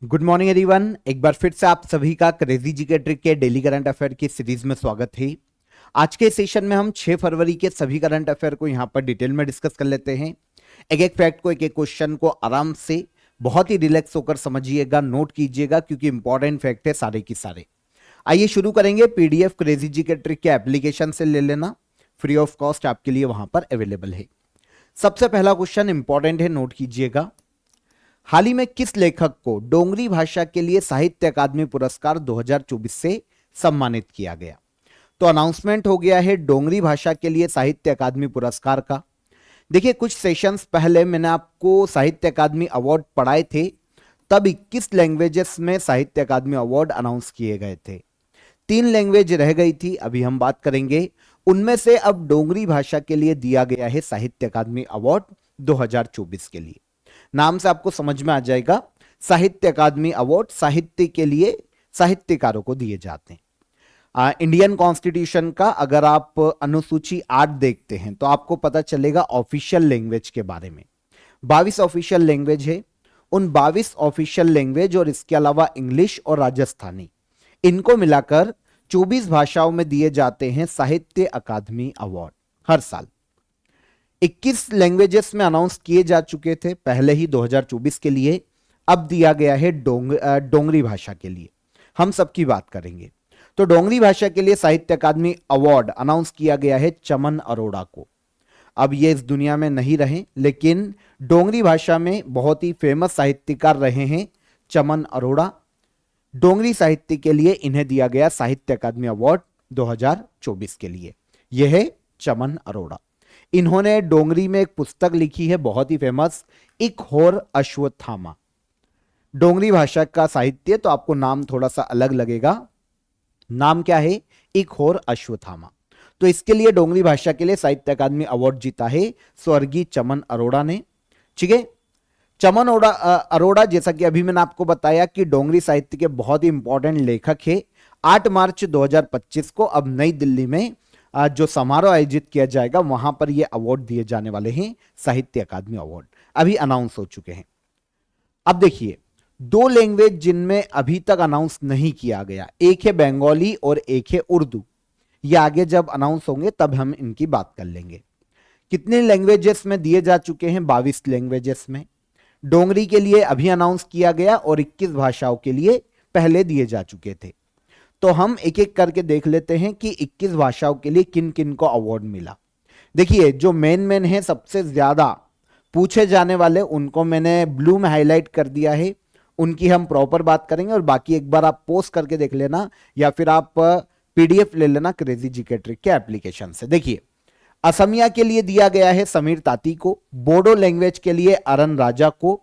Good morning everyone. एक बार फिर से आप सभी का क्रेजी जीके ट्रिक के डेली करंट अफेयर की सीरीज में स्वागत है। आज के सेशन में हम 6 फरवरी के सभी करंट अफेयर को यहां पर डिटेल में डिस्कस कर लेते हैं। एक एक फैक्ट को, एक एक क्वेश्चन को आराम से बहुत ही रिलैक्स होकर समझिएगा, नोट कीजिएगा, क्योंकि इंपॉर्टेंट फैक्ट है सारे की सारे। आइए शुरू करेंगे। पीडीएफ क्रेजी जीके ट्रिक के एप्लीकेशन से ले लेना, फ्री ऑफ कॉस्ट आपके लिए वहां पर अवेलेबल है। सबसे पहला क्वेश्चन इंपॉर्टेंट है, नोट कीजिएगा। हाल ही में किस लेखक को डोंगरी भाषा के लिए साहित्य अकादमी पुरस्कार 2024 से सम्मानित किया गया? तो अनाउंसमेंट हो गया है डोंगरी भाषा के लिए साहित्य अकादमी पुरस्कार का। देखिए, कुछ सेशंस पहले मैंने आपको साहित्य अकादमी अवार्ड पढ़ाए थे, तब 21 लैंग्वेजेस में साहित्य अकादमी अवार्ड अनाउंस किए गए थे। 3 लैंग्वेज रह गई थी, अभी हम बात करेंगे उनमें से। अब डोंगरी भाषा के लिए दिया गया है साहित्य अकादमी अवार्ड 2024 के लिए। नाम से आपको समझ में आ जाएगा, साहित्य अकादमी अवार्ड साहित्य के लिए साहित्यकारों को दिए जाते हैं। इंडियन कॉन्स्टिट्यूशन का अगर आप अनुसूची 8 देखते हैं तो आपको पता चलेगा ऑफिशियल लैंग्वेज के बारे में। 22 ऑफिशियल लैंग्वेज है। उन 22 ऑफिशियल लैंग्वेज और इसके अलावा इंग्लिश और राजस्थानी, इनको मिलाकर 24 भाषाओं में दिए जाते हैं साहित्य अकादमी अवार्ड हर साल। 21 लैंग्वेजेस में अनाउंस किए जा चुके थे पहले ही 2024 के लिए। अब दिया गया है डोंगरी भाषा के लिए। हम सबकी बात करेंगे। तो डोंगरी भाषा के लिए साहित्य अकादमी अवार्ड अनाउंस किया गया है चमन अरोड़ा को। अब ये इस दुनिया में नहीं रहे, लेकिन डोंगरी भाषा में बहुत ही फेमस साहित्यकार रहे हैं चमन अरोड़ा। डोंगरी साहित्य के लिए इन्हें दिया गया साहित्य अकादमी अवार्ड 2024 के लिए। यह है चमन अरोड़ा। इन्होंने डोंगरी में एक पुस्तक लिखी है बहुत ही फेमस, एक होर अश्वत्थामा। डोंगरी भाषा का साहित्य, तो आपको नाम थोड़ा सा अलग लगेगा। नाम क्या है? एक होर अश्वत्थामा। तो इसके लिए डोंगरी भाषा के लिए साहित्य अकादमी अवार्ड जीता है स्वर्गीय चमन अरोड़ा ने। ठीक है। चमन अरोड़ा, जैसा कि अभी मैंने आपको बताया कि डोंगरी साहित्य के बहुत ही इंपॉर्टेंट लेखक है। 8 मार्च 2025 को अब नई दिल्ली में जो समारोह आयोजित किया जाएगा, वहां पर ये अवार्ड दिए जाने वाले हैं, साहित्य अकादमी अवार्ड। अभी अनाउंस हो चुके हैं। अब देखिए, 2 लैंग्वेज जिनमें अभी तक अनाउंस नहीं किया गया, एक है बंगाली और एक है उर्दू। ये आगे जब अनाउंस होंगे तब हम इनकी बात कर लेंगे। कितने लैंग्वेजेस में दिए जा चुके हैं? 22 लैंग्वेजेस में। डोंगरी के लिए अभी अनाउंस किया गया और 21 भाषाओं के लिए पहले दिए जा चुके थे। तो हम एक एक करके देख लेते हैं कि 21 भाषाओं के लिए किन किन को अवार्ड मिला। देखिए, जो मेन है, सबसे ज्यादा पूछे जाने वाले, उनको मैंने ब्लू में हाईलाइट कर दिया है। उनकी हम प्रॉपर बात करेंगे और बाकी एक बार आप पोस्ट करके देख लेना या फिर आप पीडीएफ ले लेना क्रेजी जीके ट्रिक के एप्लीकेशन से। देखिए, असमिया के लिए दिया गया है समीर ताती को। बोडो लैंग्वेज के लिए अरन राजा को।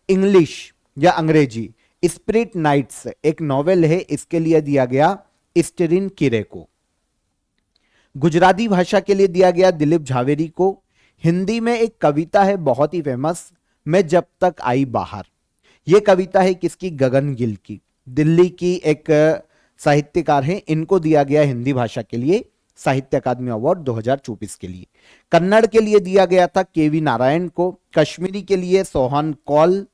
इंग्लिश या अंग्रेजी स्पिरिट नाइट्स एक नॉवेल है, इसके लिए दिया गया स्टेरिन किरे को। गुजराती भाषा के लिए दिया गया दिलीप झावेरी को। हिंदी में एक कविता है बहुत ही फेमस, मैं जब तक आई बाहर। यह कविता है किसकी? गगन गिल की। दिल्ली की एक साहित्यकार है, इनको दिया गया हिंदी भाषा के लिए साहित्य अकादमी अवार्ड 2024 के लिए। कन्नड़ के लिए दिया गया था केवी नारायण को। कश्मीरी के लिए सोहन कौल।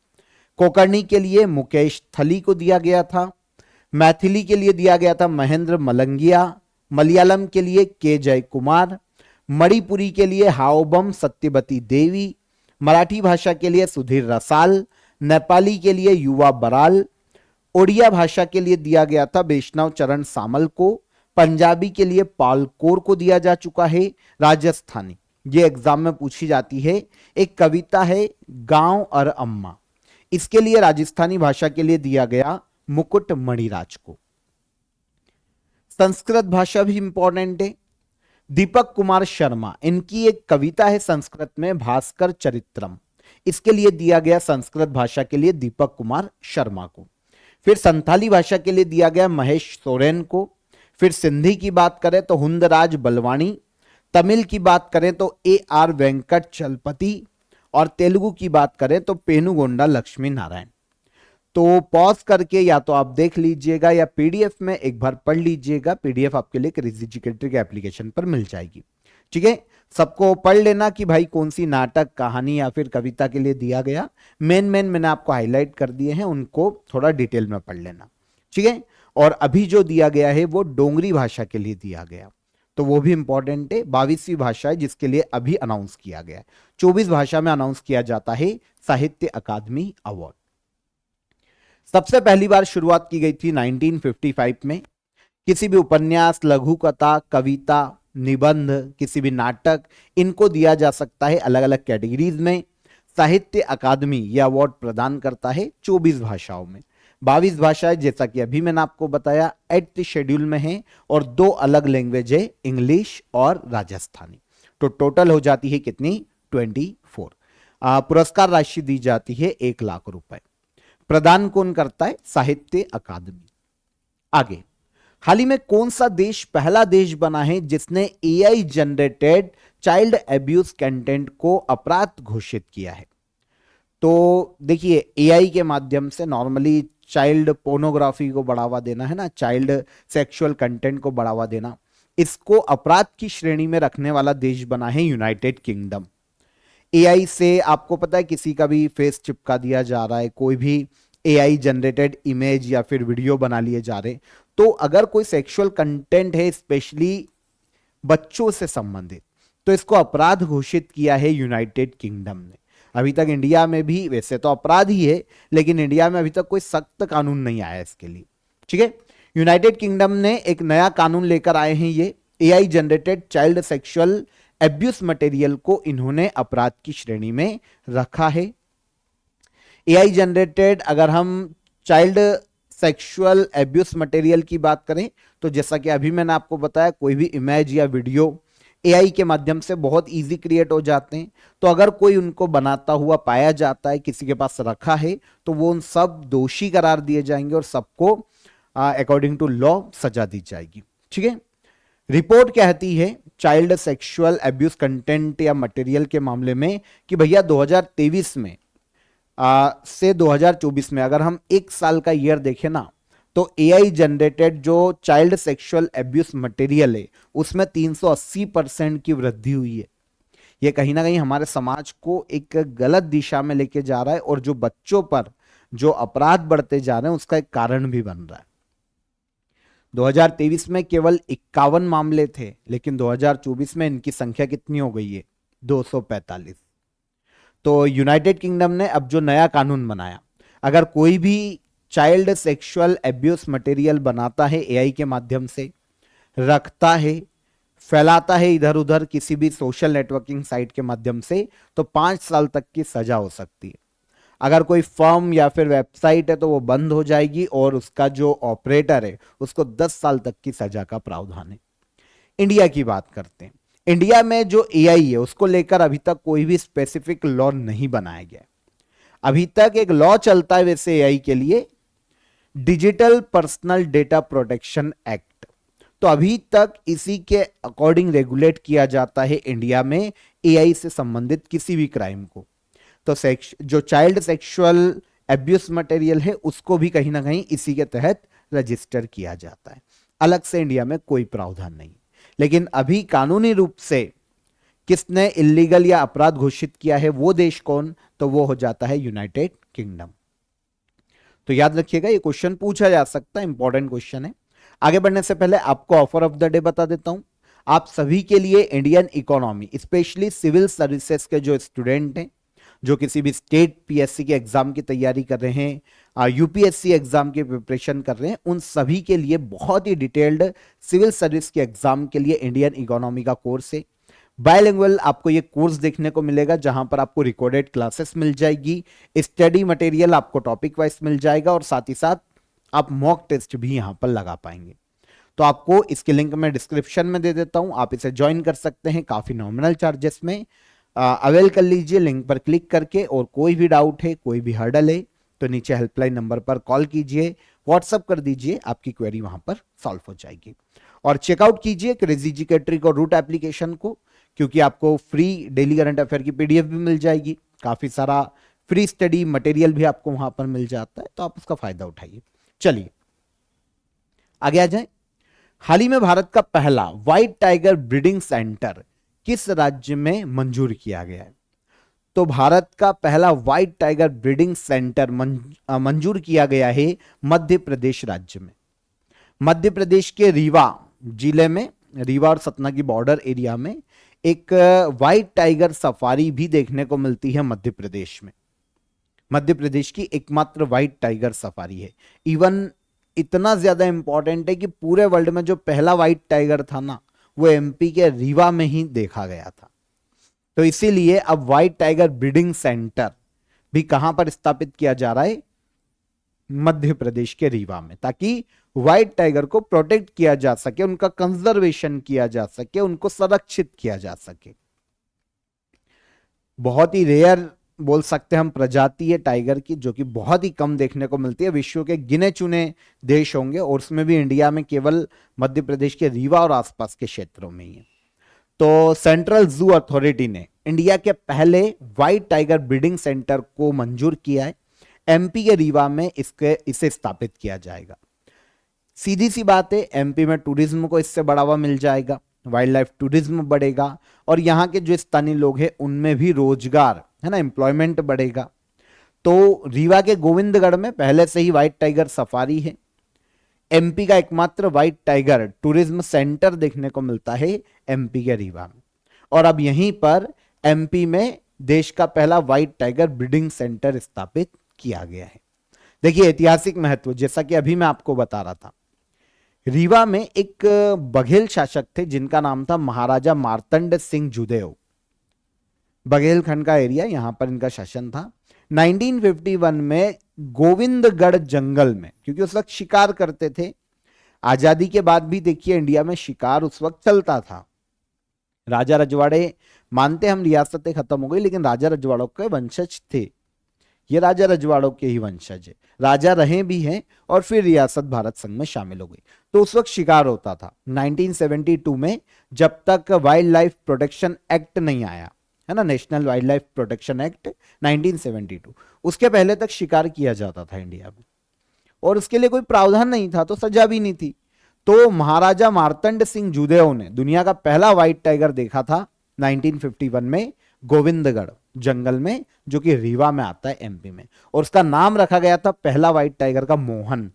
कोंकणी के लिए मुकेश थली को दिया गया था। मैथिली के लिए दिया गया था महेंद्र मलंगिया। मलयालम के लिए के जय कुमार। मणिपुरी के लिए हाओबम सत्यवती देवी। मराठी भाषा के लिए सुधीर रसाल। नेपाली के लिए युवा बराल। ओडिया भाषा के लिए दिया गया था वैष्णव चरण सामल को। पंजाबी के लिए पाल कौर को दिया जा चुका है। राजस्थानी, ये एग्जाम में पूछी जाती है, एक कविता है गांव और अम्मा, इसके लिए राजस्थानी भाषा के लिए दिया गया मुकुट मणिराज को। संस्कृत भाषा भी इंपॉर्टेंट है। दीपक कुमार शर्मा, इनकी एक कविता है संस्कृत में भास्कर चरित्रम, इसके लिए दिया गया संस्कृत भाषा के लिए दीपक कुमार शर्मा को। फिर संथाली भाषा के लिए दिया गया महेश सोरेन को। फिर सिंधी की बात करें तो हुंदराज बलवानी। तमिल की बात करें तो AR वेंकट चलपति। और तेलुगु की बात करें तो पेनुगोंडा लक्ष्मी नारायण। तो पॉज करके या तो आप देख लीजिएगा या पीडीएफ में एक बार पढ़ लीजिएगा। पीडीएफ आपके लिए क्रेजी जीके ट्रिक एप्लीकेशन पर मिल जाएगी। ठीक है। सबको पढ़ लेना कि भाई कौन सी नाटक, कहानी या फिर कविता के लिए दिया गया। मेन मैंने आपको हाईलाइट कर दिए हैं, उनको थोड़ा डिटेल में पढ़ लेना, ठीक है। और अभी जो दिया गया है वो डोंगरी भाषा के लिए दिया गया, तो वो भी इंपॉर्टेंट है। 22वीं भाषा है जिसके लिए अभी अनाउंस किया गया है। 24 भाषा में अनाउंस किया जाता है साहित्य अकादमी अवार्ड। सबसे पहली बार शुरुआत की गई थी 1955 में। किसी भी उपन्यास, लघु कथा, कविता, निबंध, किसी भी नाटक, इनको दिया जा सकता है अलग अलग कैटेगरीज में। साहित्य अकादमी यह अवार्ड प्रदान करता है 24 भाषाओं में। 22 भाषाएं जैसा कि अभी मैंने आपको बताया 8th शेड्यूल में है, और 2 अलग लैंग्वेज है, इंग्लिश और राजस्थानी। तो टोटल हो जाती है कितनी? 24। पुरस्कार राशि दी जाती है 1 लाख रुपए। प्रदान कौन करता है? साहित्य अकादमी। आगे, हाल ही में कौन सा देश पहला देश बना है जिसने AI generated child abuse content को अपराध घोषित किया है? तो देखिए, एआई के माध्यम से नॉर्मली चाइल्ड पोर्नोग्राफी को बढ़ावा देना है ना, चाइल्ड सेक्सुअल कंटेंट को बढ़ावा देना, इसको अपराध की श्रेणी में रखने वाला देश बना है यूनाइटेड किंगडम। एआई से आपको पता है किसी का भी फेस चिपका दिया जा रहा है, कोई भी एआई जनरेटेड इमेज या फिर वीडियो बना लिए जा रहे, तो अगर कोई सेक्सुअल कंटेंट है स्पेशली बच्चों से संबंधित, तो इसको अपराध घोषित किया है यूनाइटेड किंगडम ने। अभी तक इंडिया में भी वैसे तो अपराध ही है, लेकिन इंडिया में अभी तक कोई सख्त कानून नहीं आया इसके लिए, ठीक है। यूनाइटेड किंगडम ने एक नया कानून लेकर आए हैं, ये AI generated child sexual abuse material को इन्होंने अपराध की श्रेणी में रखा है। एआई जनरेटेड, अगर हम चाइल्ड सेक्सुअल एब्यूज मटेरियल की बात करें, तो जैसा कि अभी मैंने आपको बताया, कोई भी इमेज या वीडियो एआई के माध्यम से बहुत इजी क्रिएट हो जाते हैं। तो अगर कोई उनको बनाता हुआ पाया जाता है, किसी के पास रखा है, तो वो उन सब दोषी करार दिए जाएंगे और सबको अकॉर्डिंग टू लॉ सजा दी जाएगी, ठीक है। रिपोर्ट कहती है चाइल्ड सेक्सुअल एब्यूज कंटेंट या मटेरियल के मामले में कि भैया 2023 में से 2024 में अगर हम 1 साल का ईयर देखें ना, तो एआई जनरेटेड जो चाइल्ड सेक्सुअल एब्यूज मटेरियल है उसमें 380% की वृद्धि हुई है। यह कहीं ना कहीं हमारे समाज को एक गलत दिशा में लेके जा रहा है, और जो बच्चों पर जो अपराध बढ़ते जा रहे हैं उसका एक कारण भी बन रहा है। 2023 में केवल 51 मामले थे, लेकिन 2024 में इनकी संख्या कितनी हो गई है? 245। तो यूनाइटेड किंगडम ने अब जो नया कानून बनाया, अगर कोई भी चाइल्ड सेक्सुअल एब्यूज मटेरियल बनाता है एआई के माध्यम से, रखता है, फैलाता है इधर उधर किसी भी सोशल नेटवर्किंग साइट के माध्यम से, तो 5 साल तक की सजा हो सकती है। अगर कोई फर्म या फिर वेबसाइट है तो वो बंद हो जाएगी, और उसका जो ऑपरेटर है उसको 10 साल तक की सजा का प्रावधान है। इंडिया की बात करते हैं। इंडिया में जो एआई है उसको लेकर अभी तक कोई भी स्पेसिफिक लॉ नहीं बनाया गया। अभी तक एक लॉ चलता है वैसे एआई के लिए, digital personal data protection act. तो अभी तक इसी के अकॉर्डिंग रेगुलेट किया जाता है इंडिया में एआई से संबंधित किसी भी क्राइम को। तो जो चाइल्ड सेक्सुअल एब्यूज मटेरियल है उसको भी कहीं ना कहीं इसी के तहत रजिस्टर किया जाता है। अलग से इंडिया में कोई प्रावधान नहीं। लेकिन अभी कानूनी रूप से किसने इलीगल या अपराध घोषित किया है, वो देश कौन? तो वो हो जाता है यूनाइटेड किंगडम। तो याद रखिएगा, ये क्वेश्चन पूछा जा सकता है, इंपॉर्टेंट क्वेश्चन है। आगे बढ़ने से पहले आपको ऑफर ऑफ द डे बता देता हूं। आप सभी के लिए Indian economy, specially civil services के जो स्टूडेंट हैं, जो किसी भी स्टेट पीएससी के एग्जाम की तैयारी कर रहे हैं, यूपीएससी एग्जाम की प्रिपरेशन कर रहे हैं, उन सभी के लिए बहुत ही डिटेल्ड सिविल सर्विस के एग्जाम के लिए इंडियन इकोनॉमी का कोर्स है। बायलिंगुअल आपको ये कोर्स देखने को मिलेगा, जहां पर आपको रिकॉर्डेड क्लासेस मिल जाएगी, स्टडी मटेरियल आपको टॉपिक वाइज मिल जाएगा, और साथ ही साथ आप मॉक टेस्ट भी यहां पर लगा पाएंगे। तो आपको इसके लिंक मैं डिस्क्रिप्शन में दे देता हूं, आप इसे ज्वाइन कर सकते हैं काफी नॉमिनल चार्जेस में। अवेल कर लीजिए लिंक पर क्लिक करके, और कोई भी डाउट है, कोई भी हर्डल है, तो नीचे हेल्पलाइन नंबर पर कॉल कीजिए, व्हाट्सअप कर दीजिए, आपकी क्वेरी वहां पर सॉल्व हो जाएगी। और चेकआउट कीजिए क्रेजी जीके ट्रिक और रूट एप्लीकेशन को, क्योंकि आपको फ्री डेली करंट अफेयर की पीडीएफ भी मिल जाएगी, काफी सारा फ्री स्टडी मटेरियल भी आपको वहां पर मिल जाता है, तो आप उसका फायदा उठाइए। चलिए आगे आ जाए। हाल ही में भारत का पहला व्हाइट टाइगर ब्रीडिंग सेंटर किस राज्य में मंजूर किया गया है? तो भारत का पहला व्हाइट टाइगर ब्रीडिंग सेंटर मंजूर किया गया है मध्य प्रदेश राज्य में। मध्य प्रदेश के रीवा जिले में, रीवा और सतना की बॉर्डर एरिया में एक व्हाइट टाइगर सफारी भी देखने को मिलती है मध्य प्रदेश में। मध्य प्रदेश की एकमात्र व्हाइट टाइगर सफारी है। इवन इतना ज्यादा इंपॉर्टेंट है कि पूरे वर्ल्ड में जो पहला व्हाइट टाइगर था ना, वो एमपी के रीवा में ही देखा गया था। तो इसीलिए अब व्हाइट टाइगर ब्रीडिंग सेंटर भी कहां पर स्थापित किया जा रहा है? मध्य प्रदेश के रीवा में, ताकि व्हाइट टाइगर को प्रोटेक्ट किया जा सके, उनका कंजर्वेशन किया जा सके, उनको संरक्षित किया जा सके। बहुत ही रेयर बोल सकते हैं हम प्रजाति है टाइगर की, जो कि बहुत ही कम देखने को मिलती है। विश्व के गिने चुने देश होंगे और उसमें भी इंडिया में केवल मध्य प्रदेश के रीवा और आसपास के क्षेत्रों में ही है। तो सेंट्रल जू अथॉरिटी ने इंडिया के पहले व्हाइट टाइगर ब्रीडिंग सेंटर को मंजूर किया है। एमपी के रीवा में इसे स्थापित किया जाएगा। सीधी सी बात है, एमपी में टूरिज्म को इससे बढ़ावा मिल जाएगा, वाइल्ड लाइफ टूरिज्म बढ़ेगा और यहाँ के जो स्थानीय लोग हैं उनमें भी रोजगार है ना, एम्प्लॉयमेंट बढ़ेगा। तो रीवा के गोविंदगढ़ में पहले से ही व्हाइट टाइगर सफारी है। एमपी का एकमात्र व्हाइट टाइगर टूरिज्म सेंटर देखने को मिलता है एमपी के रीवा में। और अब यहीं पर एमपी में देश का पहला व्हाइट टाइगर ब्रीडिंग सेंटर स्थापित किया गया है। देखिए ऐतिहासिक महत्व, जैसा कि अभी मैं आपको बता रहा था, रीवा में एक बघेल शासक थे जिनका नाम था महाराजा मार्तंड सिंह जुदेव। बघेलखंड का एरिया, यहां पर इनका शासन था। 1951 में गोविंदगढ़ जंगल में, क्योंकि उस वक्त शिकार करते थे, आजादी के बाद भी देखिए इंडिया में शिकार उस वक्त चलता था। राजा रजवाड़े मानते हम रियासतें खत्म हो गई, लेकिन राजा रजवाड़ों के वंशज थे, ये राजा रजवाड़ों के ही वंशज है, राजा रहे भी हैं और फिर रियासत भारत संघ में शामिल हो गई। तो उस वक्त शिकार होता था। 1972 में, जब तक वाइल्ड लाइफ प्रोटेक्शन एक्ट नहीं आया है ना, national wild life protection act 1972, उसके पहले तक शिकार किया जाता था इंडिया में और उसके लिए कोई प्रावधान नहीं था, तो सजा भी नहीं थी। तो महाराजा मार्तंड सिंह जुदेव ने दुनिया का पहला व्हाइट टाइगर देखा था 1951 में गोविंदगढ़ जंगल में, जो कि रीवा में आता है एमपी में, और उसका नाम रखा गया था पहला व्हाइट टाइगर का मोहन।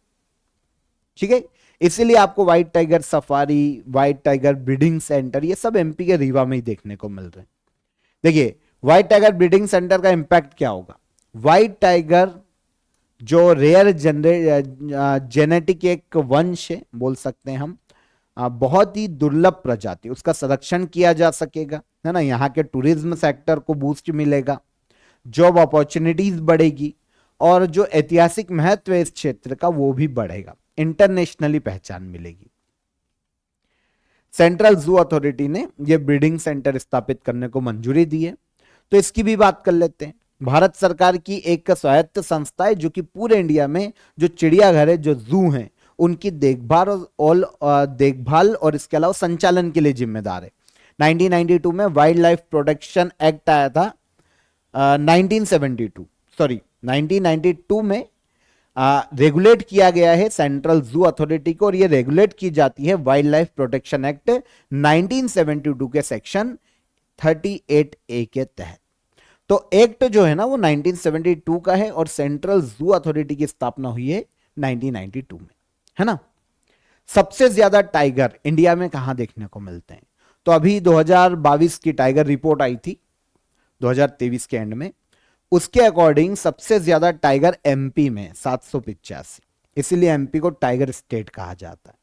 ठीक है, इसीलिए आपको white tiger safari, white tiger breeding centre, ये सब एमपी के रीवा में ही देखने को मिल रहे हैं। देखिए व्हाइट टाइगर ब्रीडिंग सेंटर का इंपैक्ट क्या होगा? व्हाइट टाइगर जो रेयर जेनेटिक एक वंश है बोल सकते हैं हम, बहुत ही दुर्लभ प्रजाति, उसका संरक्षण किया जा सकेगा, है ना। यहाँ के टूरिज्म सेक्टर को बूस्ट मिलेगा, जॉब अपॉर्चुनिटीज बढ़ेगी और जो ऐतिहासिक महत्व है इस क्षेत्र का वो भी बढ़ेगा, इंटरनेशनली पहचान मिलेगी। सेंट्रल जू अथॉरिटी ने यह ब्रीडिंग सेंटर स्थापित करने को मंजूरी दी है। तो इसकी भी बात कर लेते हैं। भारत सरकार की एक स्वायत्त संस्था है जो कि पूरे इंडिया में जो चिड़ियाघर है, जो जू हैं, उनकी देखभाल और इसके अलावा संचालन के लिए जिम्मेदार है। 1992 में वाइल्ड लाइफ प्रोटेक्शन एक्ट आया था, 1992 में रेगुलेट किया गया है सेंट्रल जू अथॉरिटी को, और ये रेगुलेट की जाती है वाइल्ड लाइफ प्रोटेक्शन एक्ट 1972 के सेक्शन 38A के तहत। तो एक्ट जो है ना वो 1972 का है और सेंट्रल जू अथॉरिटी की स्थापना हुई है 1992 में, है ना। सबसे ज्यादा टाइगर इंडिया में कहां देखने को मिलते हैं? तो अभी 2022 की टाइगर रिपोर्ट आई थी 2023 के एंड में, उसके अकॉर्डिंग सबसे ज्यादा टाइगर एमपी में 785, इसीलिए एमपी को टाइगर स्टेट कहा जाता है।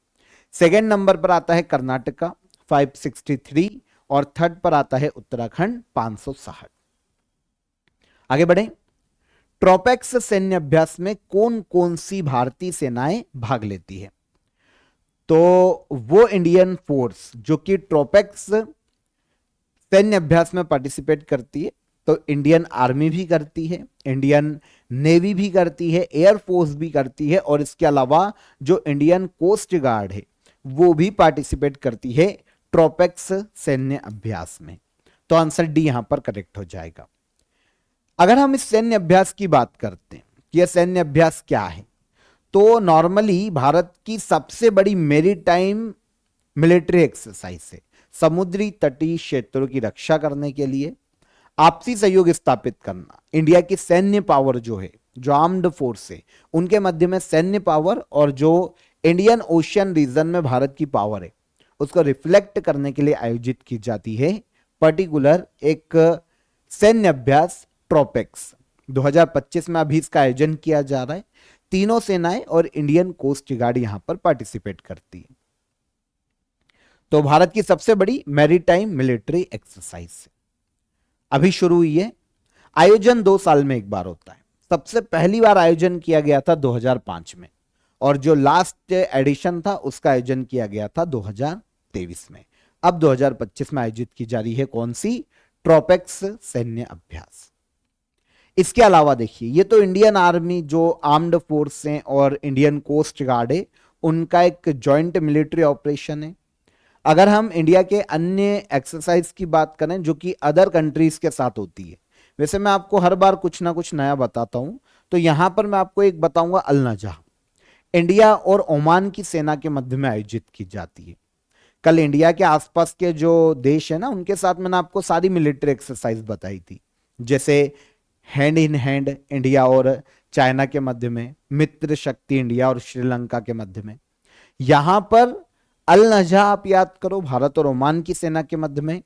सेकेंड नंबर पर आता है कर्नाटका 563 और थर्ड पर आता है उत्तराखंड 560। आगे बढ़े। ट्रोपेक्स सैन्य अभ्यास में कौन कौन सी भारतीय सेनाएं भाग लेती है? तो वो इंडियन फोर्स जो कि ट्रोपेक्स सैन्य अभ्यास में पार्टिसिपेट करती है, तो इंडियन आर्मी भी करती है, इंडियन नेवी भी करती है, एयरफोर्स भी करती है, और इसके अलावा जो इंडियन कोस्ट गार्ड है वो भी पार्टिसिपेट करती है ट्रोपेक्स सैन्य अभ्यास में। तो आंसर डी यहां पर करेक्ट हो जाएगा। अगर हम इस सैन्य अभ्यास की बात करते हैं कि यह सैन्य अभ्यास क्या है, तो नॉर्मली भारत की सबसे बड़ी मेरीटाइम मिलिट्री एक्सरसाइज है, समुद्री तटीय क्षेत्रों की रक्षा करने के लिए, आपसी सहयोग स्थापित करना, इंडिया की सैन्य पावर जो है, जो आर्म्ड फोर्स है उनके मध्य में सैन्य पावर और जो इंडियन ओशियन रीजन में भारत की पावर है उसको रिफ्लेक्ट करने के लिए आयोजित की जाती है पर्टिकुलर एक सैन्य अभ्यास ट्रोपेक्स। 2025 में अभी इसका आयोजन किया जा रहा है। तीनों सेनाएं और इंडियन कोस्ट गार्ड यहां पर पार्टिसिपेट करती है। तो भारत की सबसे बड़ी मैरीटाइम मिलिट्री एक्सरसाइज अभी शुरू हुई है। आयोजन 2 साल में एक बार होता है। सबसे पहली बार आयोजन किया गया था 2005 में और जो लास्ट एडिशन था उसका आयोजन किया गया था 2023 में। अब 2025 में आयोजित की जा रही है कौन सी? ट्रोपेक्स सैन्य अभ्यास। इसके अलावा देखिए, ये तो इंडियन आर्मी जो आर्म्ड फोर्स हैं और इंडियन कोस्ट गार्ड है उनका एक जॉइंट मिलिट्री ऑपरेशन है। अगर हम इंडिया के अन्य एक्सरसाइज की बात करें जो कि अदर कंट्रीज के साथ होती है, वैसे मैं आपको हर बार कुछ ना कुछ नया बताता हूं, तो यहां पर मैं आपको एक बताऊंगा अल नजह, इंडिया और ओमान की सेना के मध्य में आयोजित की जाती है। कल इंडिया के आसपास के जो देश है ना उनके साथ मैंने आपको सारी मिलिट्री एक्सरसाइज बताई थी, जैसे हैंड इन हैंड इंडिया और चाइना के मध्य में, मित्र शक्ति इंडिया और श्रीलंका के मध्य में। यहां पर अल नजह आप याद करो भारत और ओमान की सेना के मध्य में,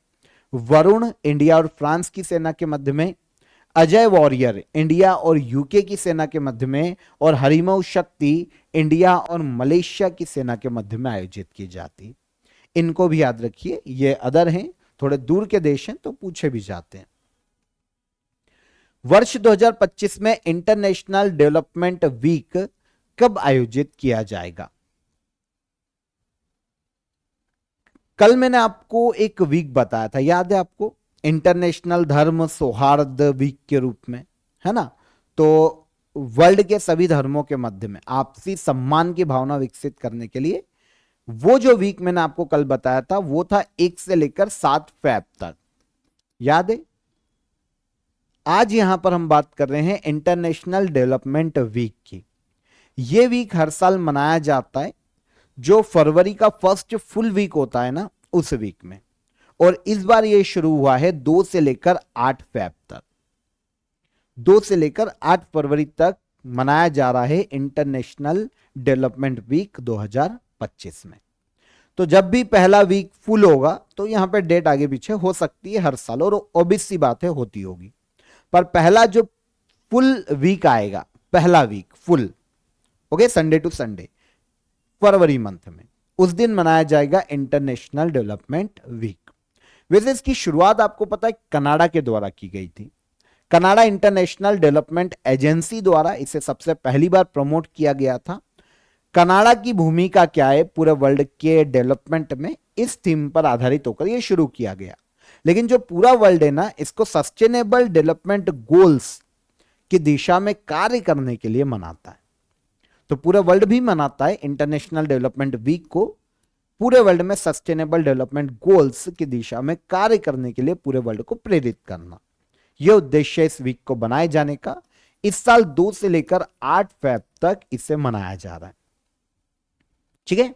वरुण इंडिया और फ्रांस की सेना के मध्य में, अजय वॉरियर इंडिया और यूके की सेना के मध्य में, और हरिमऊ शक्ति इंडिया और मलेशिया की सेना के मध्य में आयोजित की जाती। इनको भी याद रखिए, ये अदर हैं, थोड़े दूर के देश हैं तो पूछे भी जाते हैं। वर्ष 2025 में इंटरनेशनल डेवलपमेंट वीक कब आयोजित किया जाएगा? कल मैंने आपको एक वीक बताया था, याद है आपको? इंटरनेशनल धर्म सौहार्द वीक के रूप में, है ना? तो वर्ल्ड के सभी धर्मों के मध्य में आपसी सम्मान की भावना विकसित करने के लिए वो जो वीक मैंने आपको कल बताया था वो था 1 से लेकर 7 फेब तक, याद है? आज यहां पर हम बात कर रहे हैं इंटरनेशनल डेवलपमेंट वीक की। ये वीक हर साल मनाया जाता है जो फरवरी का फर्स्ट फुल वीक होता है ना उस वीक में, और इस बार ये शुरू हुआ है 2 से लेकर 8 फेब तक। 2 से लेकर 8 फरवरी तक मनाया जा रहा है इंटरनेशनल डेवलपमेंट वीक 2025 में। तो जब भी पहला वीक फुल होगा तो यहां पे डेट आगे पीछे हो सकती है हर साल, और ऑब्वियस सी बात है होती होगी, पर पहला जो फुल वीक आएगा, पहला week full, okay, Sunday to Sunday फरवरी मंथ में, उस दिन मनाया जाएगा इंटरनेशनल डेवलपमेंट वीक। वैसे इसकी शुरुआत आपको पता है कनाडा के द्वारा की गई थी। कनाडा इंटरनेशनल डेवलपमेंट एजेंसी द्वारा इसे सबसे पहली बार प्रमोट किया गया था। कनाडा की भूमिका क्या है पूरे वर्ल्ड के डेवलपमेंट में, इस थीम पर आधारित होकर यह शुरू किया गया। लेकिन जो पूरा वर्ल्ड है ना, इसको सस्टेनेबल डेवलपमेंट गोल्स की दिशा में कार्य करने के लिए मनाता है। तो पूरा वर्ल्ड भी मनाता है इंटरनेशनल डेवलपमेंट वीक को, पूरे वर्ल्ड में सस्टेनेबल डेवलपमेंट गोल्स की दिशा में कार्य करने के लिए पूरे वर्ल्ड को प्रेरित करना, यह उद्देश्य है इस वीक को बनाए जाने का। इस साल 2 से लेकर 8 फेब तक इसे मनाया जा रहा है, ठीक है?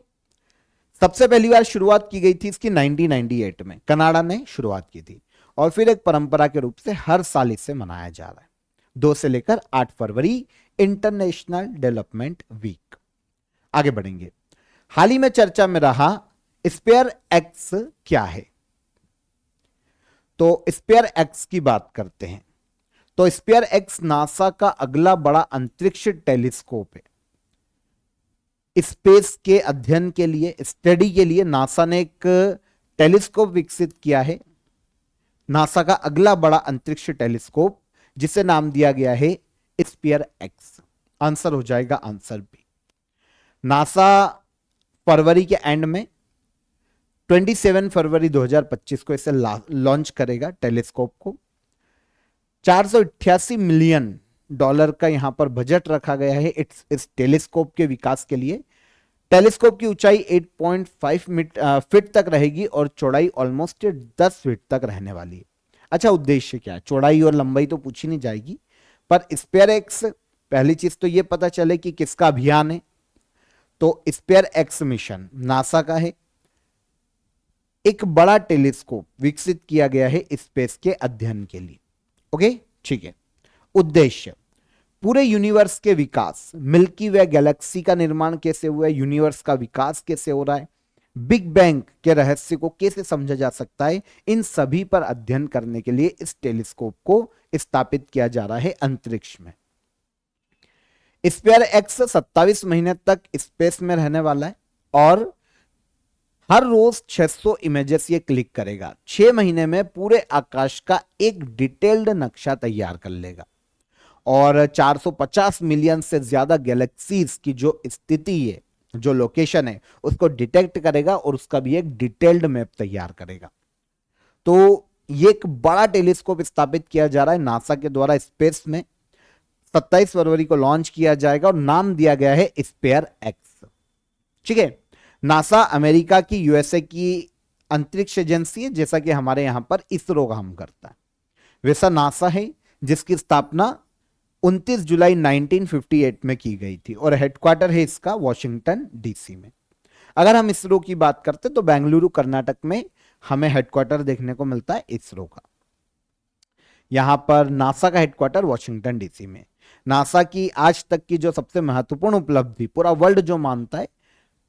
सबसे पहली बार शुरुआत की गई थी इसकी 1998 में, कनाडा ने शुरुआत की थी, और फिर एक परंपरा के रूप से हर साल इसे मनाया जा रहा है 2 से लेकर 8 फरवरी इंटरनेशनल डेवलपमेंट वीक। आगे बढ़ेंगे। हाल ही में चर्चा में रहा स्पेयर एक्स क्या है? तो स्पेयर एक्स की बात करते हैं। तो स्पेयर एक्स नासा का अगला बड़ा अंतरिक्ष टेलीस्कोप है। स्पेस के अध्ययन के लिए, स्टडी के लिए नासा ने एक टेलीस्कोप विकसित किया है, नासा का अगला बड़ा अंतरिक्ष टेलीस्कोप, जिसे नाम दिया गया है स्पेयर एक्स। आंसर हो जाएगा आंसर बी। नासा फरवरी के एंड में 27 फरवरी 2025 को इसे लॉन्च करेगा टेलीस्कोप को। 488 मिलियन डॉलर का यहां पर बजट रखा गया है इस टेलीस्कोप के विकास के लिए। टेलीस्कोप की ऊंचाई 8.5 फीट तक रहेगी और चौड़ाई ऑलमोस्ट 10 फीट तक रहने वाली है। अच्छा, उद्देश्य क्या है? चौड़ाई और लंबाई तो पूछी नहीं जाएगी, पर स्पेयर एक्स, पहली चीज तो यह पता चले कि किसका अभियान है। तो स्पेयर एक्स मिशन नासा का है। एक बड़ा टेलीस्कोप विकसित किया गया है स्पेस के अध्ययन के लिए। ओके, ठीक है। उद्देश्य, पूरे यूनिवर्स के विकास, मिल्की वे गैलेक्सी का निर्माण कैसे हुआ है, यूनिवर्स का विकास कैसे हो रहा है, बिग बैंग के रहस्य को कैसे समझा जा सकता है, इन सभी पर अध्ययन करने के लिए इस टेलीस्कोप को स्थापित किया जा रहा है अंतरिक्ष में। स्पेयर एक्स 27 महीने तक स्पेस में रहने वाला है और हर रोज 600 इमेजेस ये क्लिक करेगा। 6 महीने में पूरे आकाश का एक डिटेल्ड नक्शा तैयार कर लेगा और 450 मिलियन से ज्यादा गैलेक्सीज की जो स्थिति है, जो लोकेशन है, उसको डिटेक्ट करेगा और उसका भी एक डिटेल्ड मैप तैयार करेगा। तो ये एक बड़ा टेलीस्कोप स्थापित किया जा रहा है नासा के द्वारा स्पेस में। 27 फरवरी को लॉन्च किया जाएगा और नाम दिया गया है स्पेयर एक्स। ठीक है। नासा अमेरिका की, यूएसए की अंतरिक्ष एजेंसी है, जैसा कि हमारे यहां पर इसरो काम करता है वैसा नासा है, जिसकी स्थापना 29 जुलाई 1958 में की गई थी और हेडक्वार्टर है इसका वॉशिंगटन डीसी में। अगर हम इसरो की बात करते तो बेंगलुरु कर्नाटक में हमें हेडक्वार्टर देखने को मिलता है इसरो का। यहां पर नासा का हेडक्वार्टर वॉशिंगटन डीसी में। नासा की आज तक की जो सबसे महत्वपूर्ण उपलब्धि, पूरा वर्ल्ड जो मानता है,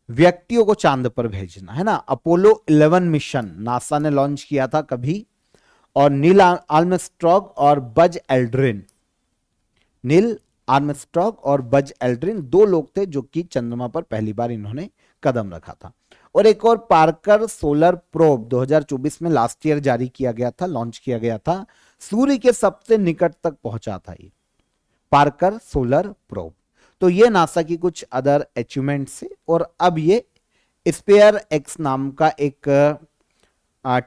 व्यक्तियों को चांद पर भेजना है ना। अपोलो 11 मिशन नासा ने लॉन्च किया था कभी, और नील आर्मस्ट्रॉन्ग और बज एल्ड्रिन, नील आर्मस्ट्रॉन्ग और बज एल्ड्रिन दो लोग थे जो कि चंद्रमा पर पहली बार इन्होंने कदम रखा था। और एक और पार्कर सोलर प्रोब 2024 में लास्ट ईयर जारी किया गया था, लॉन्च किया गया था। सूर्य के सबसे निकट तक पहुंचा था ये पार्कर सोलर प्रोब। तो ये नासा की कुछ अदर अचीवमेंट्स है। और अब ये स्पेयर एक्स नाम का एक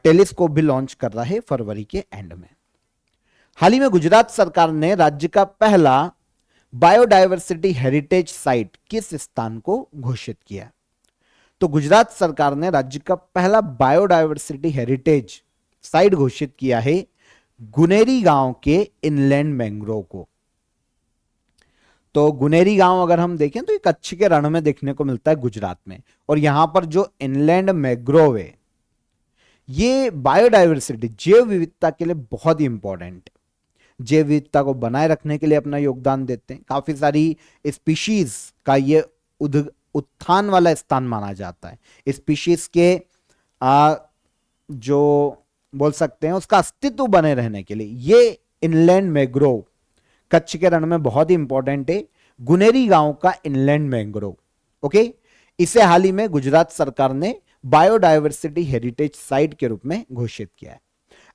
टेलीस्कोप भी लॉन्च कर रहा है फरवरी के एंड में। हाल ही में गुजरात सरकार ने राज्य का पहला बायोडायवर्सिटी हेरिटेज साइट किस स्थान को घोषित किया? तो गुजरात सरकार ने राज्य का पहला बायोडायवर्सिटी हेरिटेज साइट घोषित किया है गुनेरी गांव के इनलैंड मैंग्रोव को। तो गुनेरी गांव अगर हम देखें तो ये कच्छ के रण में देखने को मिलता है गुजरात में। और यहां पर जो इनलैंड मैंग्रोव है, ये बायोडायवर्सिटी, जैव विविधता के लिए बहुत ही इंपॉर्टेंट है। जैव विविधता को बनाए रखने के लिए अपना योगदान देते हैं। काफी सारी स्पीशीज का ये उत्थान वाला स्थान माना जाता है। स्पीशीज के जो बोल सकते हैं उसका अस्तित्व बने रहने के लिए ये इनलैंड मैंग्रोव कच्छ के रण में बहुत ही इंपॉर्टेंट है। गुनेरी गांव का इनलैंड मैंग्रोव, ओके, इसे हाल ही में गुजरात सरकार ने बायोडायवर्सिटी हेरिटेज साइट के रूप में घोषित किया है।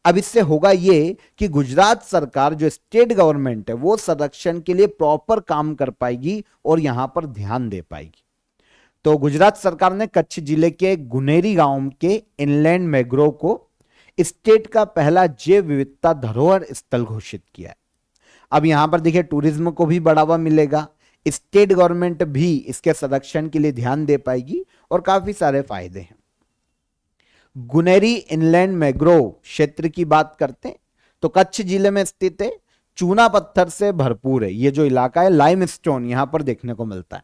अब इससे होगा ये कि गुजरात सरकार जो स्टेट गवर्नमेंट है वो संरक्षण के लिए प्रॉपर काम कर पाएगी और यहां पर ध्यान दे पाएगी। तो गुजरात सरकार ने कच्छ जिले के गुनेरी गांव के इनलैंड मैंग्रोव को स्टेट का पहला जैव विविधता धरोहर स्थल घोषित किया है। अब यहां पर देखिए टूरिज्म को भी बढ़ावा मिलेगा, स्टेट गवर्नमेंट भी इसके संरक्षण के लिए ध्यान दे पाएगी और काफी सारे फायदे हैं। गुनेरी इनलैंड मैंग्रोव क्षेत्र की बात करते हैं तो कच्छ जिले में स्थित है, चूना पत्थर से भरपूर है। ये जो इलाका है लाइमस्टोन यहां पर देखने को मिलता है,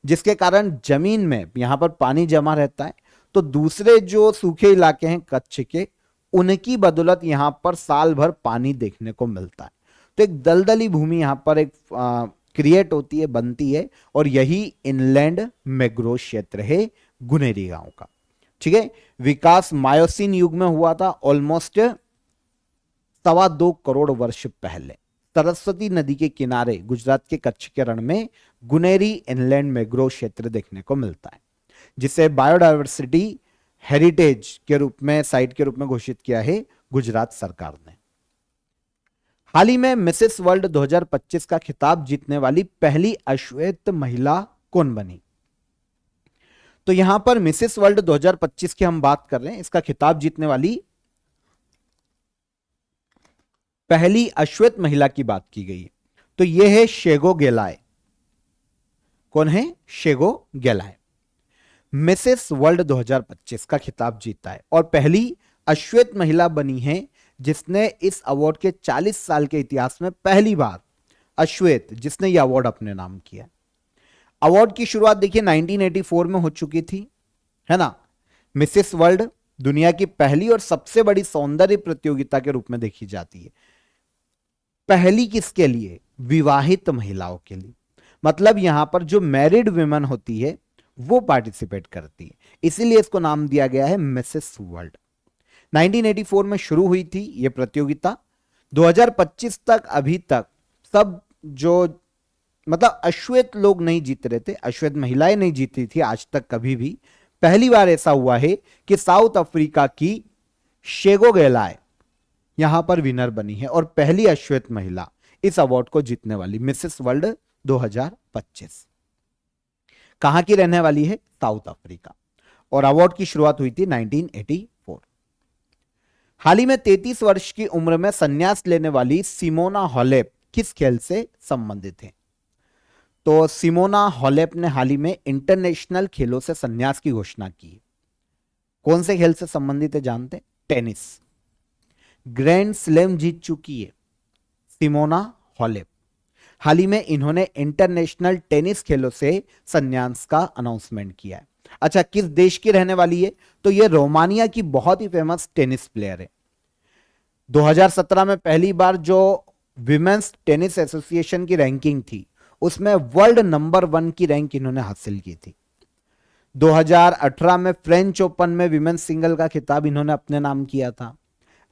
जिसके कारण जमीन में यहां पर पानी जमा रहता है। तो दूसरे जो सूखे इलाके हैं कच्छ के, उनकी बदौलत यहां पर साल भर पानी देखने को मिलता है। तो एक दलदली भूमि यहां पर एक क्रिएट होती है, बनती है, और यही इनलैंड मैंग्रोव क्षेत्र है गुनेरी गांव का। ठीक है। विकास मायोसीन युग में हुआ था, ऑलमोस्ट 2.25 करोड़ वर्ष पहले। सरस्वती नदी के किनारे गुजरात के कच्छ के रण में गुनेरी इनलैंड मैंग्रोव क्षेत्र देखने को मिलता है, जिसे बायोडायवर्सिटी हेरिटेज के रूप में, साइट के रूप में घोषित किया है गुजरात सरकार ने। हाल ही में मिसेस वर्ल्ड 2025 का खिताब जीतने वाली पहली अश्वेत महिला कौन बनी? तो यहां पर मिसेस वर्ल्ड 2025 की हम बात कर रहे हैं, इसका खिताब जीतने वाली पहली अश्वेत महिला की बात की गई है। तो यह है शेगो गेलाय। कौन है? शेगो गेलाय मिसेस वर्ल्ड 2025 का खिताब जीता है और पहली अश्वेत महिला बनी है जिसने इस अवार्ड के 40 साल के इतिहास में पहली बार अश्वेत जिसने यह अवार्ड अपने नाम किया। अवार्ड की शुरुआत देखिए 1984 में हो चुकी थी, है ना। मिसेस वर्ल्ड दुनिया की पहली और सबसे बड़ी सौंदर्य प्रतियोगिता के रूप में देखी जाती है। पहली किसके लिए? विवाहित महिलाओं के लिए। मतलब यहां पर जो मैरिड वुमेन होती है वो पार्टिसिपेट करती है, इसीलिए इसको नाम दिया गया है मिसेस वर्ल्ड। 1984 में शुरू हुई थी यह प्रतियोगिता। 2025 तक अभी तक सब जो मतलब अश्वेत लोग नहीं जीत रहे थे, अश्वेत महिलाएं नहीं जीती थी आज तक कभी भी। पहली बार ऐसा हुआ है कि साउथ अफ्रीका की शेगो गेलाय यहां पर विनर बनी है और पहली अश्वेत महिला इस अवार्ड को जीतने वाली। मिसेस वर्ल्ड 2025 कहां की रहने वाली है? South Africa. और अवार्ड की शुरुआत हुई थी 1984। हाल ही में 33 वर्ष की उम्र में संन्यास लेने वाली सिमोना हालेप किस खेल से संबंधित है? तो सिमोना हालेप ने हाल ही में इंटरनेशनल खेलों से संन्यास की घोषणा की। कौन से खेल से संबंधित है जानते? टेनिस। ग्रैंड स्लैम जीत चुकी है सिमोना हालेप। हाल ही में इन्होंने इंटरनेशनल टेनिस खेलों से संन्यास का अनाउंसमेंट किया है। अच्छा, किस देश की रहने वाली है? तो ये रोमानिया की बहुत ही फेमस टेनिस प्लेयर है। 2017 में पहली बार जो विमेंस टेनिस एसोसिएशन की रैंकिंग थी उसमें वर्ल्ड नंबर 1 की रैंक इन्होंने हासिल की थी। 2018 में फ्रेंच ओपन में विमेंस सिंगल का खिताब इन्होंने अपने नाम किया था।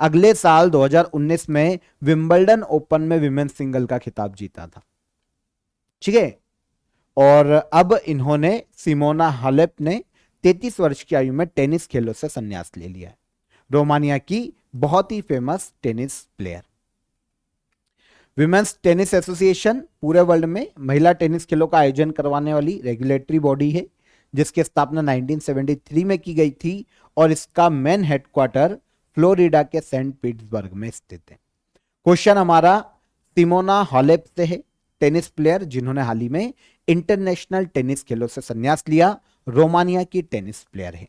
अगले साल 2019 में विंबलडन ओपन में विमेंस सिंगल का खिताब जीता था। ठीक है। और अब इन्होंने सिमोना हालेप ने 33 वर्ष की आयु में टेनिस खेलों से संन्यास ले लिया है। रोमानिया की बहुत ही famous tennis player. Women's tennis association पूरे वर्ल्ड में महिला टेनिस खेलों का आयोजन करवाने वाली रेगुलेटरी बॉडी है जिसकी स्थापना 1973 में की गई थी और इसका मेन हेडक्वार्टर फ्लोरिडा के सेंट पीटर्सबर्ग में स्थित है। क्वेश्चन हमारा सिमोना हालेप से है, टेनिस प्लेयर जिन्होंने हाल ही में इंटरनेशनल टेनिस खेलों से संन्यास लिया, रोमानिया की टेनिस प्लेयर है।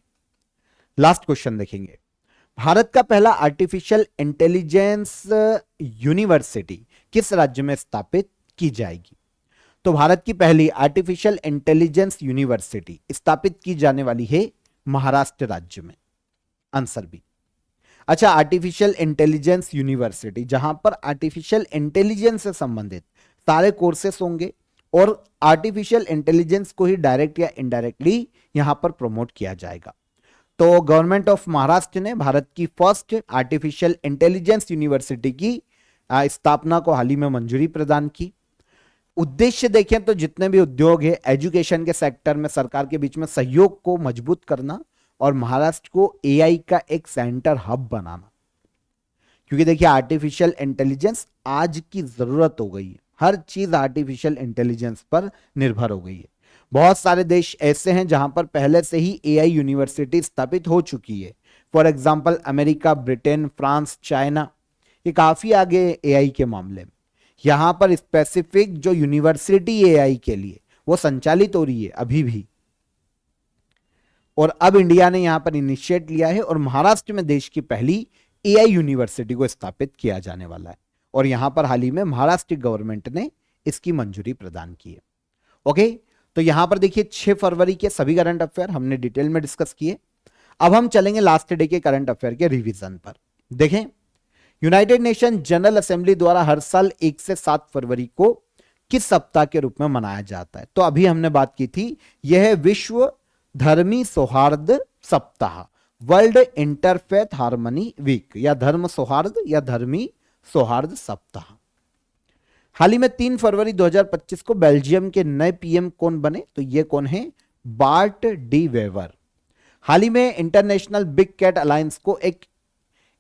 लास्ट क्वेश्चन देखेंगे। भारत का पहला आर्टिफिशियल इंटेलिजेंस यूनिवर्सिटी किस राज्य में स्थापित की जाएगी? तो भारत की पहली आर्टिफिशियल इंटेलिजेंस यूनिवर्सिटी स्थापित की जाने वाली है महाराष्ट्र राज्य में। Answer B. अच्छा, आर्टिफिशियल इंटेलिजेंस यूनिवर्सिटी जहां पर आर्टिफिशियल इंटेलिजेंस से संबंधित सारे कोर्सेस होंगे और आर्टिफिशियल इंटेलिजेंस को ही डायरेक्ट या इनडायरेक्टली यहां पर प्रमोट किया जाएगा। तो गवर्नमेंट ऑफ महाराष्ट्र ने भारत की फर्स्ट आर्टिफिशियल इंटेलिजेंस यूनिवर्सिटी की स्थापना को हाल ही में मंजूरी प्रदान की। उद्देश्य देखें तो जितने भी उद्योग है एजुकेशन के सेक्टर में सरकार के बीच में सहयोग को मजबूत करना और महाराष्ट्र को एआई का एक सेंटर हब बनाना। क्योंकि देखिए आर्टिफिशियल इंटेलिजेंस आज की जरूरत हो गई है, हर चीज आर्टिफिशियल इंटेलिजेंस पर निर्भर हो गई है। बहुत सारे देश ऐसे हैं जहां पर पहले से ही एआई यूनिवर्सिटी स्थापित हो चुकी है। For example America, Britain, France, China, ये काफी आगे एआई के मामले में। यहां पर स्पेसिफिक जो यूनिवर्सिटी एआई के लिए वो संचालित हो रही है अभी भी। और अब इंडिया ने यहां पर इनिशिएट लिया है और महाराष्ट्र में देश की पहली एआई यूनिवर्सिटी को स्थापित किया जाने वाला है और यहां पर हाल ही में महाराष्ट्र गवर्नमेंट ने इसकी मंजूरी प्रदान की है। ओके, तो यहां पर देखिए 6 फरवरी के सभी करंट अफेयर हमने डिटेल में डिस्कस किए। अब हम चलेंगे लास्ट डे के करंट अफेयर के रिवीजन पर। देखें, यूनाइटेड नेशन जनरल असेंबली द्वारा हर साल 1 से 7 फरवरी को किस सप्ताह के रूप में मनाया जाता है? तो अभी हमने बात की थी, यह है विश्व धर्मी सौहार्द सप्ताह, वर्ल्ड इंटरफेथ हार्मनी वीक, या धर्म सौहार्द या धर्मी सौहार्द सप्ताह। हाल ही में 3 फरवरी 2025 को बेल्जियम के नए पीएम कौन बने? तो ये कौन है? Bart De Wever. हाल ही में इंटरनेशनल बिग कैट अलायंस को एक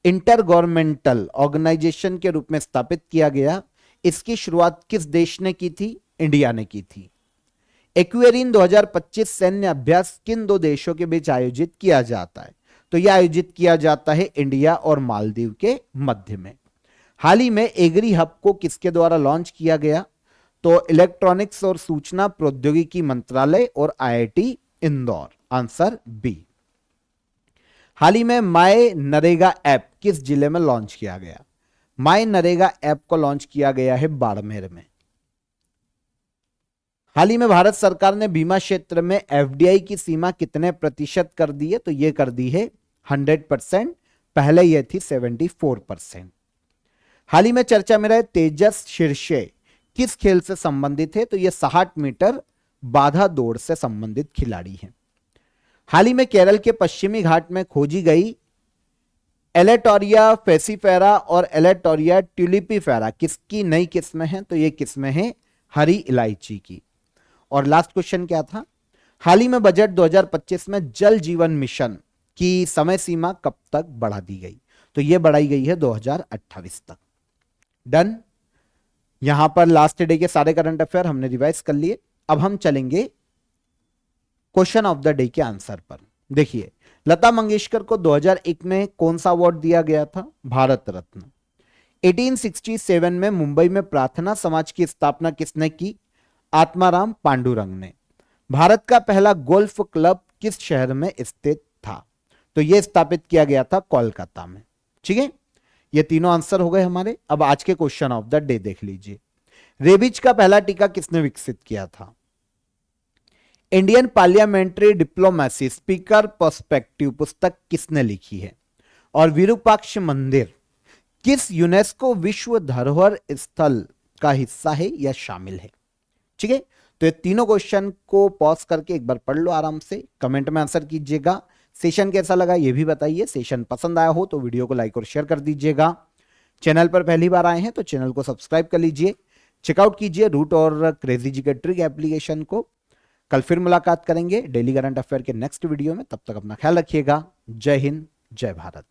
इंटर गवर्नमेंटल ऑर्गेनाइजेशन के रूप में स्थापित किया गया। इसकी शुरुआत किस देश ने की थी? इंडिया ने की थी। एक्वेरिन 2025 सैन्य अभ्यास किन 2 देशों के बीच आयोजित किया जाता है? तो यह आयोजित किया जाता है इंडिया और मालदीव के मध्य में। हाल ही में एग्री हब को किसके द्वारा लॉन्च किया गया? तो इलेक्ट्रॉनिक्स और सूचना प्रौद्योगिकी मंत्रालय और आईआईटी इंदौर। Answer B. हाल ही में माय नरेगा ऐप किस जिले में लॉन्च किया गया? माय नरेगा ऐप को लॉन्च किया गया है बाड़मेर में। हाल ही में भारत सरकार ने बीमा क्षेत्र में एफडीआई की सीमा कितने प्रतिशत कर दी है? तो यह कर दी है 100%, पहले यह थी 74%। हाल ही में चर्चा में रहे तेजस शिर्षे किस खेल से संबंधित है? तो यह 60 मीटर बाधा दौड़ से संबंधित खिलाड़ी है। हाल ही में केरल के पश्चिमी घाट में खोजी गई एलेटोरिया फेसिफेरा और एलेटोरिया ट्यूलिपिफेरा किसकी नई किस्में हैं? तो ये किस्में हैं हरी इलायची की। और लास्ट क्वेश्चन क्या था? हाल ही में बजट 2025 में जल जीवन मिशन की समय सीमा कब तक बढ़ा दी गई? तो यह बढ़ाई गई है 2028 तक। डन। यहां पर लास्ट डे के सारे करंट अफेयर हमने रिवाइज कर लिए। अब हम चलेंगे क्वेश्चन ऑफ द डे के आंसर पर। देखिए, लता मंगेशकर को 2001 में कौन सा अवार्ड दिया गया था? भारत रत्न। 1867 में मुंबई में प्रार्थना समाज की स्थापना किसने की? आत्माराम पांडुरंग ने। भारत का पहला गोल्फ क्लब किस शहर में स्थित था? तो यह स्थापित किया गया था कोलकाता में। ठीक है, ये तीनों आंसर हो गए हमारे। अब आज के क्वेश्चन ऑफ द डे देख लीजिए। रेबीज का पहला टीका किसने विकसित किया था? Indian parliamentary diplomacy speaker perspective पुस्तक किसने लिखी है? और विरूपाक्ष मंदिर किस यूनेस्को विश्व धरोहर स्थल का हिस्सा है या शामिल है? ठीक है, तो ये तीनों क्वेश्चन को पॉज करके एक बार पढ़ लो आराम से, कमेंट में आंसर कीजिएगा। सेशन कैसा लगा ये भी बताइए। सेशन पसंद आया हो तो वीडियो को लाइक और शेयर कर दीजिएगा। चैनल पर पहली बार आए हैं तो चैनल को सब्सक्राइब कर लीजिए। चेकआउट कीजिए रूट और क्रेजी जीके ट्रिक एप्लीकेशन को। कल फिर मुलाकात करेंगे डेली करंट अफेयर के नेक्स्ट वीडियो में। तब तक अपना ख्याल रखिएगा। जय हिंद, जय भारत।